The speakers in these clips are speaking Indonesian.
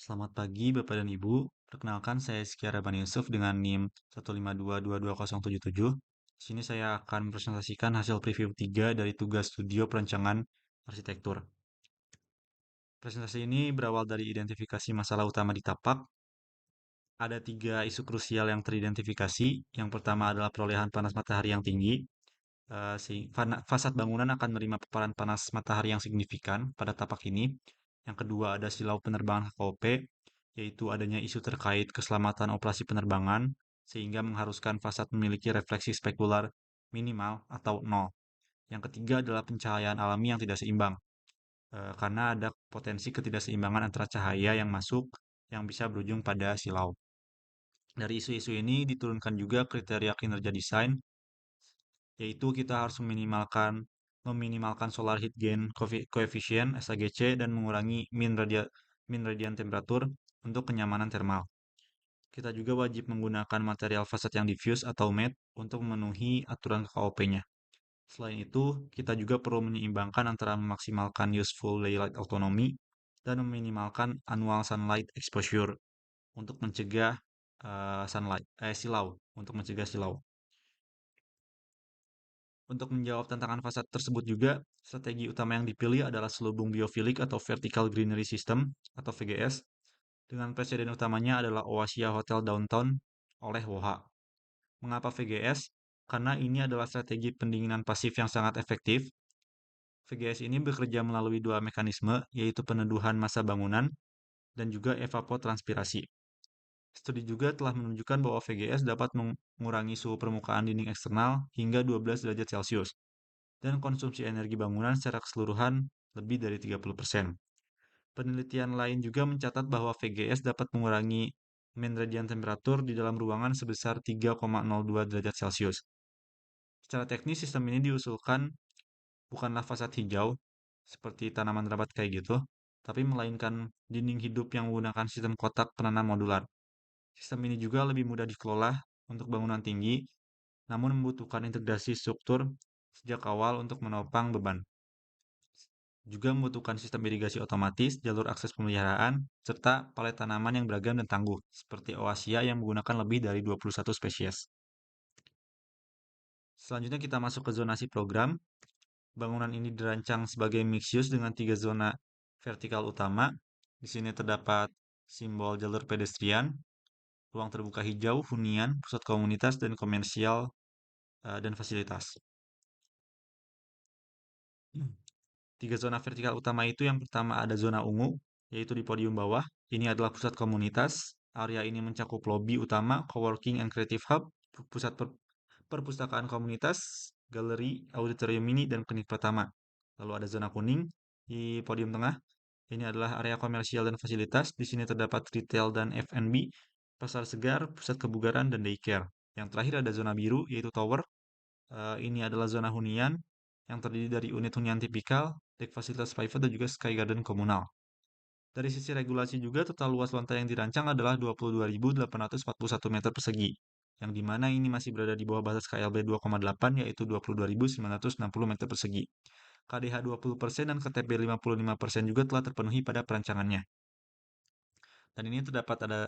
Selamat pagi Bapak dan Ibu. Perkenalkan saya Sekiara Bani Yusuf dengan NIM 152222077. Di sini saya akan presentasikan hasil preview 3 dari tugas studio perancangan arsitektur. Presentasi ini berawal dari identifikasi masalah utama di tapak. Ada 3 isu krusial yang teridentifikasi. Yang pertama adalah perolehan panas matahari yang tinggi. Fasad bangunan akan menerima paparan panas matahari yang signifikan pada tapak ini. Yang kedua ada silau penerbangan KKOP, yaitu adanya isu terkait keselamatan operasi penerbangan, sehingga mengharuskan fasad memiliki refleksi spekular minimal atau nol. Yang ketiga adalah pencahayaan alami yang tidak seimbang, karena ada potensi ketidakseimbangan antara cahaya yang masuk yang bisa berujung pada silau. Dari isu-isu ini diturunkan juga kriteria kinerja desain, yaitu kita harus meminimalkan solar heat gain coefficient SHGC dan mengurangi min radian temperatur untuk kenyamanan thermal. Kita juga wajib menggunakan material fasad yang diffuse atau matte untuk memenuhi aturan KOP-nya. Selain itu, kita juga perlu menyeimbangkan antara memaksimalkan useful daylight autonomy dan meminimalkan annual sunlight exposure untuk mencegah silau. Untuk menjawab tantangan fasad tersebut juga, strategi utama yang dipilih adalah selubung biofilik atau vertical greenery system atau VGS, dengan presiden utamanya adalah Oasia Hotel Downtown oleh WOHA. Mengapa VGS? Karena ini adalah strategi pendinginan pasif yang sangat efektif. VGS ini bekerja melalui dua mekanisme, yaitu peneduhan massa bangunan dan juga evapotranspirasi. Studi juga telah menunjukkan bahwa VGS dapat mengurangi suhu permukaan dinding eksternal hingga 12 derajat Celcius, dan konsumsi energi bangunan secara keseluruhan lebih dari 30%. Penelitian lain juga mencatat bahwa VGS dapat mengurangi mean radiant temperatur di dalam ruangan sebesar 3,02 derajat Celcius. Secara teknis, sistem ini diusulkan bukanlah fasad hijau, seperti tanaman rabat kayak gitu, tapi melainkan dinding hidup yang menggunakan sistem kotak penanam modular. Sistem ini juga lebih mudah dikelola untuk bangunan tinggi, namun membutuhkan integrasi struktur sejak awal untuk menopang beban. Juga membutuhkan sistem irigasi otomatis, jalur akses pemeliharaan, serta palet tanaman yang beragam dan tangguh, seperti Oasia yang menggunakan lebih dari 21 spesies. Selanjutnya kita masuk ke zonasi program. Bangunan ini dirancang sebagai mixed use dengan 3 zona vertikal utama. Di sini terdapat simbol jalur pedestrian, ruang terbuka hijau, hunian, pusat komunitas, dan komersial dan fasilitas. 3 zona vertikal utama itu yang pertama ada zona ungu, yaitu di podium bawah. Ini adalah pusat komunitas. Area ini mencakup lobi utama, coworking and creative hub, pusat perpustakaan komunitas, galeri, auditorium mini, dan klinik pertama. Lalu ada zona kuning di podium tengah. Ini adalah area komersial dan fasilitas. Di sini terdapat retail dan F&B, pasar segar, pusat kebugaran, dan daycare. Yang terakhir ada zona biru, yaitu tower. Ini adalah zona hunian yang terdiri dari unit hunian tipikal, dek fasilitas private, dan juga sky garden komunal. Dari sisi regulasi juga, total luas lantai yang dirancang adalah 22.841 meter persegi, yang dimana ini masih berada di bawah batas KLB 2,8, yaitu 22.960 meter persegi. KDH 20% dan KTP 55% juga telah terpenuhi pada perancangannya. Dan ini terdapat ada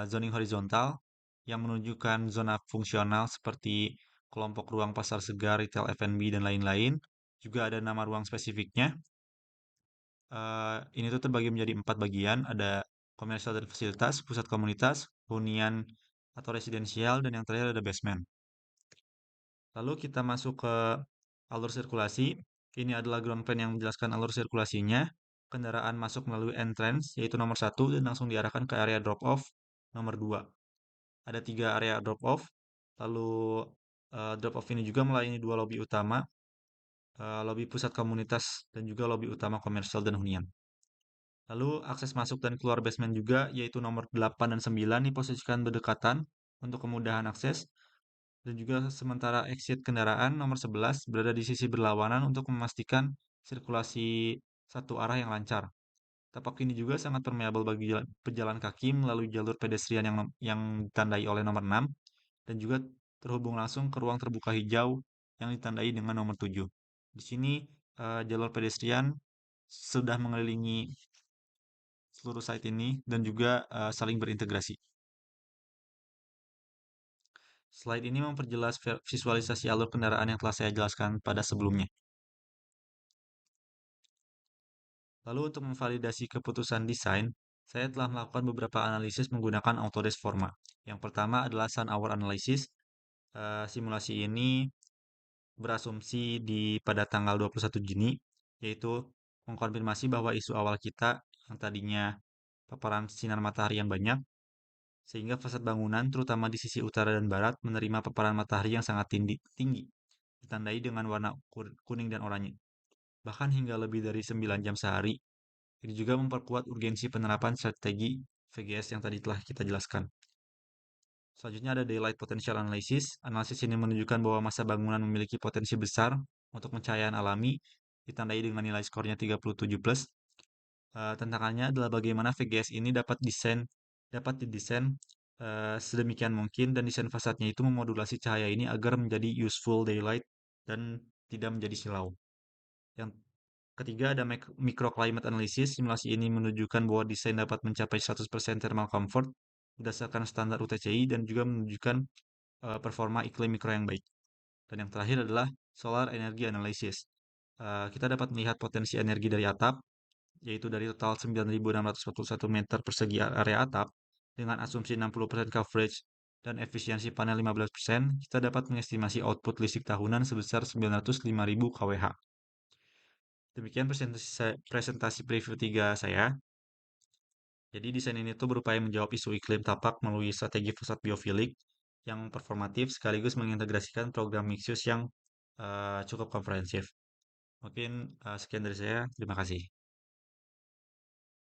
zoning horizontal yang menunjukkan zona fungsional seperti kelompok ruang pasar segar, retail F&B, dan lain-lain. Juga ada nama ruang spesifiknya. Ini tuh terbagi menjadi 4 bagian, ada komersial dan fasilitas, pusat komunitas, hunian atau residensial, dan yang terakhir ada basement. Lalu kita masuk ke alur sirkulasi. Ini adalah ground plan yang menjelaskan alur sirkulasinya. Kendaraan masuk melalui entrance, yaitu nomor 1, dan langsung diarahkan ke area drop-off nomor 2. Ada 3 area drop-off. Lalu drop-off ini juga melayani 2 lobi utama, lobi pusat komunitas, dan juga lobi utama komersial dan hunian. Lalu akses masuk dan keluar basement juga, yaitu nomor 8 dan 9 diposisikan berdekatan untuk kemudahan akses. Dan juga sementara exit kendaraan nomor 11 berada di sisi berlawanan untuk memastikan sirkulasi satu arah yang lancar. Tapak ini juga sangat permeabel bagi pejalan kaki melalui jalur pedestrian yang ditandai oleh nomor 6 dan juga terhubung langsung ke ruang terbuka hijau yang ditandai dengan nomor 7. Di sini jalur pedestrian sudah mengelilingi seluruh site ini dan juga saling berintegrasi. Slide ini memperjelas visualisasi alur kendaraan yang telah saya jelaskan pada sebelumnya. Lalu untuk memvalidasi keputusan desain, saya telah melakukan beberapa analisis menggunakan Autodesk Forma. Yang pertama adalah Sun Hour Analysis. Simulasi ini berasumsi pada tanggal 21 Juni, yaitu mengkonfirmasi bahwa isu awal kita yang tadinya paparan sinar matahari yang banyak, sehingga fasad bangunan, terutama di sisi utara dan barat, menerima paparan matahari yang sangat tinggi, ditandai dengan warna kuning dan oranye, bahkan hingga lebih dari 9 jam sehari. Ini juga memperkuat urgensi penerapan strategi VGS yang tadi telah kita jelaskan. Selanjutnya ada Daylight Potential Analysis. Analisis ini menunjukkan bahwa masa bangunan memiliki potensi besar untuk pencahayaan alami, ditandai dengan nilai skornya 37+. Tantangannya adalah bagaimana VGS ini dapat didesain sedemikian mungkin dan desain fasadnya itu memodulasi cahaya ini agar menjadi useful daylight dan tidak menjadi silau. Yang ketiga ada microclimate analysis. Simulasi ini menunjukkan bahwa desain dapat mencapai 100% thermal comfort berdasarkan standar UTCI dan juga menunjukkan performa iklim mikro yang baik. Dan yang terakhir adalah solar energy analysis. Kita dapat melihat potensi energi dari atap, yaitu dari total 9.641 meter persegi area atap, dengan asumsi 60% coverage dan efisiensi panel 15%, kita dapat mengestimasi output listrik tahunan sebesar 905.000 kWh. Demikian presentasi preview 3 saya. Jadi desain ini tuh berupaya menjawab isu iklim tapak melalui strategi fasad biofilik yang performatif sekaligus mengintegrasikan program Mixus yang cukup komprehensif. Mungkin sekian dari saya. Terima kasih.